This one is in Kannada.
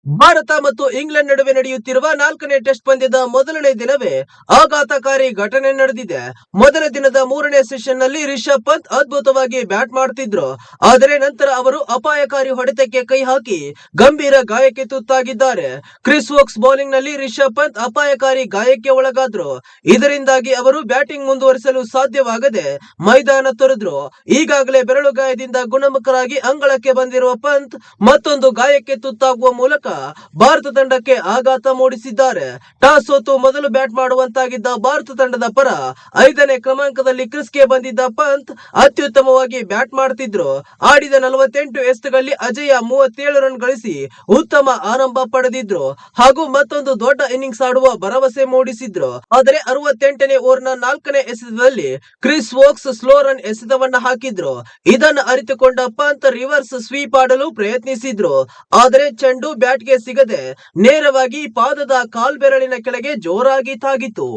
ಭಾರತ ಮತ್ತು ಇಂಗ್ಲೆಂಡ್ ನಡುವೆ ನಡೆಯುತ್ತಿರುವ 4ನೇ ಟೆಸ್ಟ್ ಪಂದ್ಯದ ಮೊದಲನೇ ದಿನವೇ ಆಘಾತಕಾರಿ ಘಟನೆ ನಡೆದಿದೆ. ಮೊದಲ ದಿನದ 3ನೇ ಸೆಷನ್ನಲ್ಲಿ ರಿಷಬ್ ಪಂತ್ ಅದ್ಭುತವಾಗಿ ಬ್ಯಾಟ್ ಮಾಡ್ತಿದ್ರು. ಆದರೆ ನಂತರ ಅವರು ಅಪಾಯಕಾರಿ ಹೊಡೆತಕ್ಕೆ ಕೈ ಹಾಕಿ ಗಂಭೀರ ಗಾಯಕ್ಕೆ ತುತ್ತಾಗಿದ್ದಾರೆ. ಕ್ರಿಸ್ ವೋಕ್ಸ್ ಬೌಲಿಂಗ್ನಲ್ಲಿ ರಿಷಬ್ ಪಂತ್ ಅಪಾಯಕಾರಿ ಗಾಯಕ್ಕೆ ಒಳಗಾದ್ರು. ಇದರಿಂದಾಗಿ ಅವರು ಬ್ಯಾಟಿಂಗ್ ಮುಂದುವರಿಸಲು ಸಾಧ್ಯವಾಗದೆ ಮೈದಾನ ತೊರೆದ್ರು. ಈಗಾಗಲೇ ಬೆರಳು ಗಾಯದಿಂದ ಗುಣಮುಖರಾಗಿ ಅಂಗಳಕ್ಕೆ ಬಂದಿರುವ ಪಂತ್ ಮತ್ತೊಂದು ಗಾಯಕ್ಕೆ ತುತ್ತಾಗುವ ಮೂಲಕ ಭಾರತ ತಂಡಕ್ಕೆ ಆಘಾತ ಮೂಡಿಸಿದ್ದಾರೆ. ಟಾಸ್ ಸೋತು ಮೊದಲು ಬ್ಯಾಟ್ ಮಾಡುವಂತಾಗಿದ್ದ ಭಾರತ ತಂಡದ ಪರ 5ನೇ ಕ್ರಮಾಂಕದಲ್ಲಿ ಕ್ರೀಸ್ಗೆ ಬಂದಿದ್ದ ಪಂತ್ ಅತ್ಯುತ್ತಮವಾಗಿ ಬ್ಯಾಟ್ ಮಾಡ್ತಿದ್ರು. ಆಡಿದ 48 ಎಸೆತಗಳಲ್ಲಿ ಅಜೇಯ 37 ರನ್ ಗಳಿಸಿ ಉತ್ತಮ ಆರಂಭ ಪಡೆದಿದ್ರು ಹಾಗೂ ಮತ್ತೊಂದು ದೊಡ್ಡ ಇನ್ನಿಂಗ್ಸ್ ಆಡುವ ಭರವಸೆ ಮೂಡಿಸಿದ್ರು. ಆದರೆ 68ನೇ ಓವರ್ನ 4ನೇ ಎಸೆತದಲ್ಲಿ ಕ್ರಿಸ್ ವೋಕ್ಸ್ ಸ್ಲೋ ರನ್ ಎಸೆತವನ್ನ ಹಾಕಿದ್ರು. ಇದನ್ನು ಅರಿತುಕೊಂಡ ಪಂತ್ ರಿವರ್ಸ್ ಸ್ವೀಪ್ ಆಡಲು ಪ್ರಯತ್ನಿಸಿದ್ರು. ಆದರೆ ಚೆಂಡು ಬ್ಯಾಟ್ಗೆ ಸಿಗದೆ ನೇರವಾಗಿ ಪಾದದ ಕಾಲ್ಬೆರಳಿನ ಕೆಳಗೆ ಜೋರಾಗಿ ತಾಗಿತು.